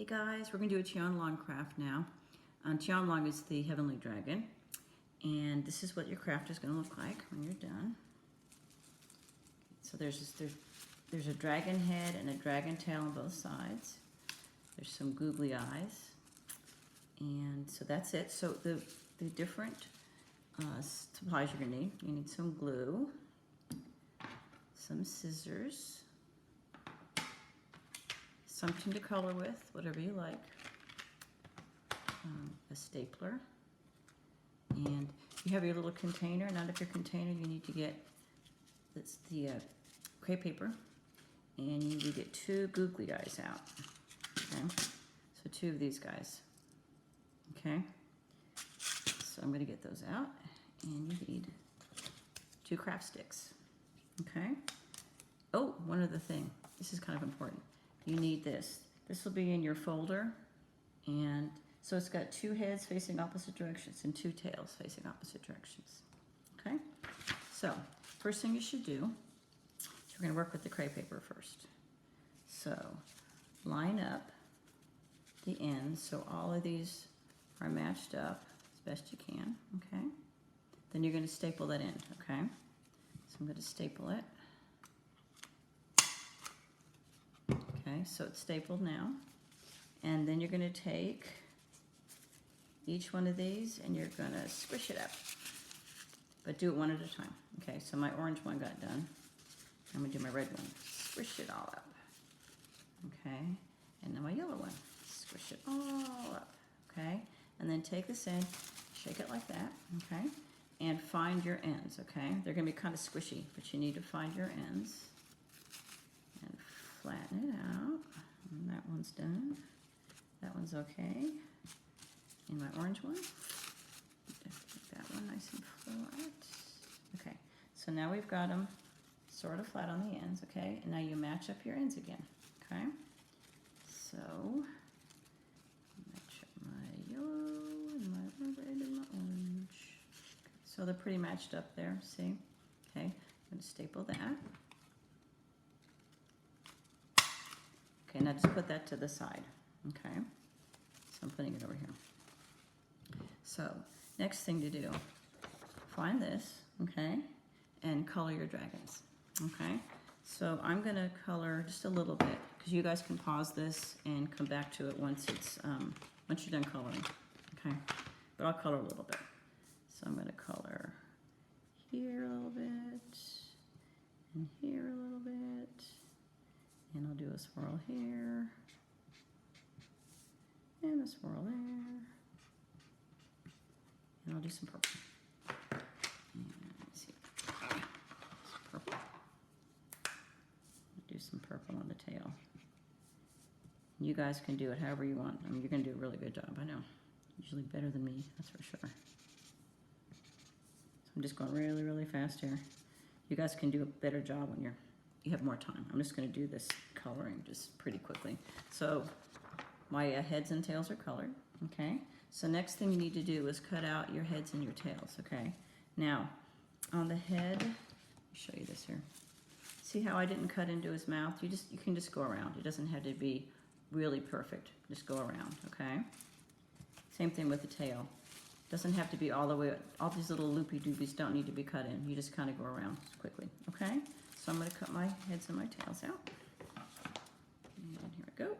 Hey guys, we're going to do a Tianlong craft now. Tianlong is the heavenly dragon, and this is what your craft is going to look like when you're done. So there's a dragon head and a dragon tail on both sides. There's some googly eyes, and so that's it. So the different supplies you're going to need. You need some glue, some scissors, something to color with, whatever you like, a stapler, and you have your little container. And out of your container you need to get the crepe paper, and you need to get 2 googly eyes out. Okay, so 2 of these guys. Okay, so I'm going to get those out, and you need 2 craft sticks. Okay, oh, one other thing, this is kind of important. You need this. This will be in your folder, and so it's got 2 heads facing opposite directions and 2 tails facing opposite directions. Okay, so first thing you should do is we're going to work with the crepe paper first. So line up the ends so all of these are matched up as best you can. Okay, then you're going to staple that end. Okay, so I'm going to staple it. Okay, so it's stapled now, and then you're going to take each one of these and you're going to squish it up, but do it one at a time. Okay, so my orange one got done. I'm going to do my red one. Squish it all up. Okay, and then my yellow one. Squish it all up. Okay, and then take this end, shake it like that. Okay, and find your ends. Okay, they're going to be kind of squishy, but you need to find your ends. Flatten it out, and that one's done. That one's okay. And my orange one, make that one nice and flat. Okay, so now we've got them sort of flat on the ends. Okay, and now you match up your ends again. Okay, so match up my yellow and my red and my orange. Okay, so they're pretty matched up there. See? Okay, I'm going to staple that. Okay, now just put that to the side. Okay, so I'm putting it over here. So next thing to do, find this, okay, and color your dragons. Okay, so I'm gonna color just a little bit, because you guys can pause this and come back to it once it's once you're done coloring. Okay, but I'll color a little bit. So I'm gonna color here a little bit, and here a little bit. And I'll do a swirl here, and a swirl there, and I'll do some purple. And let me see, some purple. I'll do some purple on the tail. You guys can do it however you want. I mean, you're going to do a really good job, I know. Usually better than me, that's for sure. So I'm just going really, really fast here. You guys can do a better job when you have more time. I'm just going to do this coloring just pretty quickly. So my heads and tails are colored. Okay, so next thing you need to do is cut out your heads and your tails. Okay, now on the head, let me show you this here. See how I didn't cut into his mouth? You can just go around. It doesn't have to be really perfect. Just go around. Okay, same thing with the tail. Doesn't have to be all the way. All these little loopy doopies don't need to be cut in. You just kind of go around quickly. Okay. So I'm going to cut my heads and my tails out. And here we go.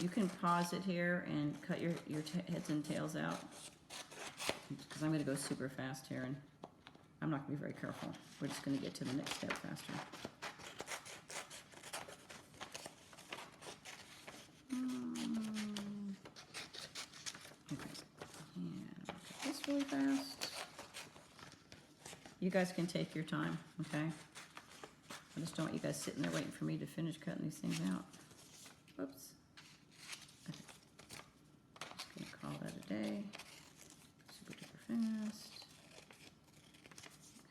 You can pause it here and cut your heads and tails out, because I'm going to go super fast here, and I'm not going to be very careful. We're just going to get to the next step faster. Okay. And cut this really fast. You guys can take your time, okay? I just don't want you guys sitting there waiting for me to finish cutting these things out. Whoops. Okay. Just gonna call that a day. Super duper fast.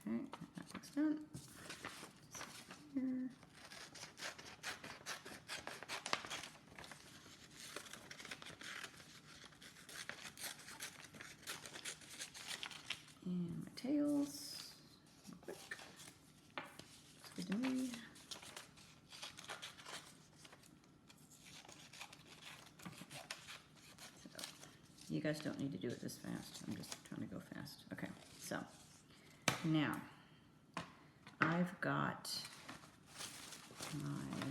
Okay, that looks done. Here. And my tails. Quick. Looks good to me. You guys don't need to do it this fast. I'm just trying to go fast. Okay, so now I've got my,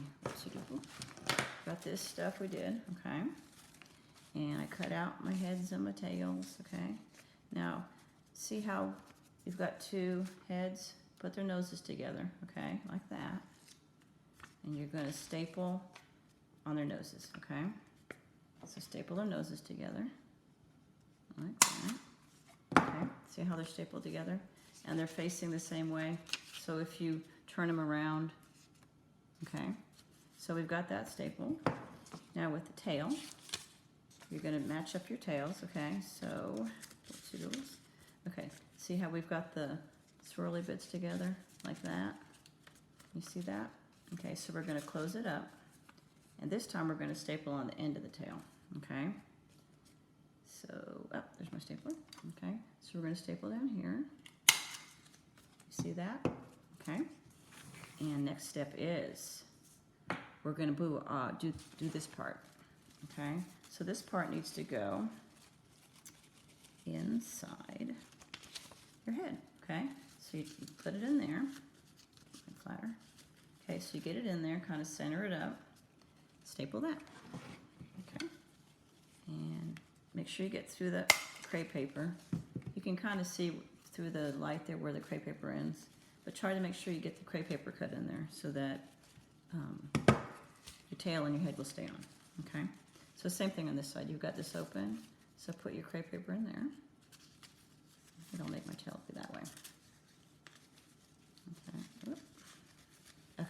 got this stuff we did, okay? And I cut out my heads and my tails, okay? Now, see how you've got two heads? Put their noses together, okay? Like that. And you're gonna staple on their noses, okay? So staple their noses together, like that. Okay, see how they're stapled together? And they're facing the same way. So if you turn them around, okay? So we've got that stapled. Now with the tail, you're gonna match up your tails, okay? So, okay, see how we've got the swirly bits together, like that? You see that? Okay, so we're gonna close it up. And this time we're gonna staple on the end of the tail, okay? So, oh, there's my stapler, okay? So we're gonna staple down here. You see that? Okay. And next step is, we're gonna do this part, okay? So this part needs to go inside your head, okay? So you put it in there, flatter. Okay, so you get it in there, kind of center it up, staple that, okay? And make sure you get through the crepe paper. You can kind of see through the light there where the crepe paper ends, but try to make sure you get the crepe paper cut in there so that your tail and your head will stay on, okay? So same thing on this side. You've got this open, so put your crepe paper in there. It'll make my tail be that way. Okay. Whoop. Okay.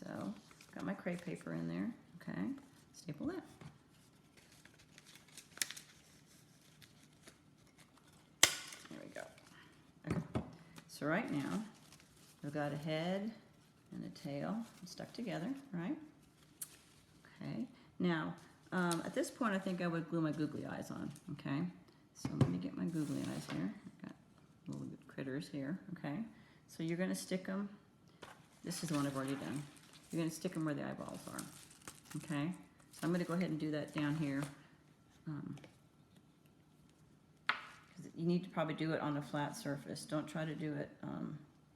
So got my crepe paper in there. Okay. Staple that. There we go. Okay. So right now we've got a head and a tail stuck together, right? Okay. Now, at this point, I think I would glue my googly eyes on, okay? So let me get my googly eyes here. I've got little critters here, okay? So you're gonna stick them, this is the one I've already done. You're gonna stick them where the eyeballs are, okay? So I'm gonna go ahead and do that down here. You need to probably do it on a flat surface. Don't try to do it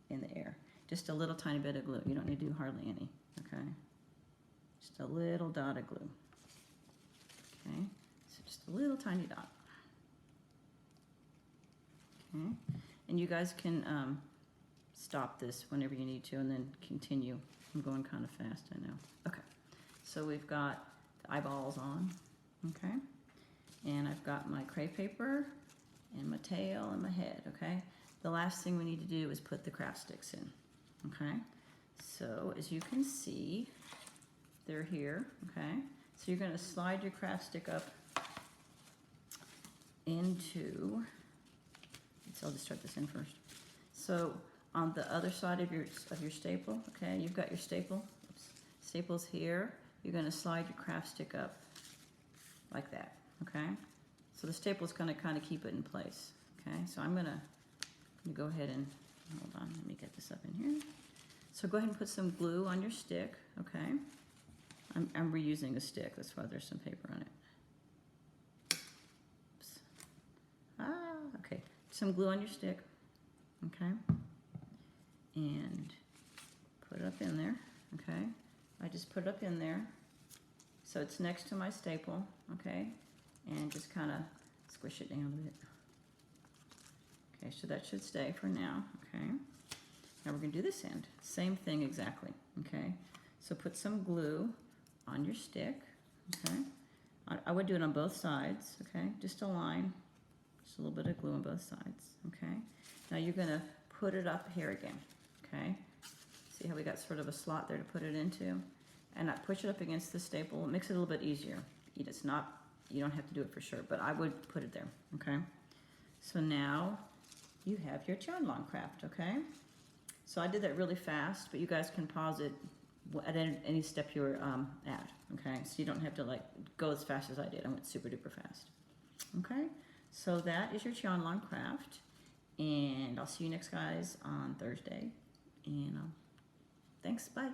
in the air. Just a little tiny bit of glue. You don't need to do hardly any, okay? Just a little dot of glue. Okay, so just a little tiny dot. Okay, and you guys can stop this whenever you need to and then continue. I'm going kind of fast, I know. Okay, so we've got the eyeballs on, okay? And I've got my crepe paper and my tail and my head, okay? The last thing we need to do is put the craft sticks in, okay? So as you can see, they're here, okay? So you're gonna slide your craft stick up into, so I'll just start this in first. So on the other side of your staple, okay, you've got your staple, staples here, you're gonna slide your craft stick up like that, okay? So the staple's gonna kind of keep it in place, okay? So I'm gonna go ahead and, hold on, let me get this up in here. So go ahead and put some glue on your stick, okay? I'm reusing a stick, that's why there's some paper on it. Oops. Okay, some glue on your stick, okay? And put it up in there, okay? I just put it up in there, so it's next to my staple, okay? And just kind of squish it down a bit. Okay, so that should stay for now, okay? Now we're gonna do this end, same thing exactly, okay? So put some glue on your stick, okay? I would do it on both sides, okay? Just a line, just a little bit of glue on both sides, okay? Now you're gonna put it up here again, okay? See how we got sort of a slot there to put it into? And I push it up against the staple. It makes it a little bit easier. It's not, you don't have to do it for sure, but I would put it there, okay? So now you have your Tianlong Craft, okay? So I did that really fast, but you guys can pause it at any step you're at, okay? So you don't have to like go as fast as I did. I went super duper fast, okay? So that is your Tianlong Craft, and I'll see you next guys on Thursday, and thanks, bye.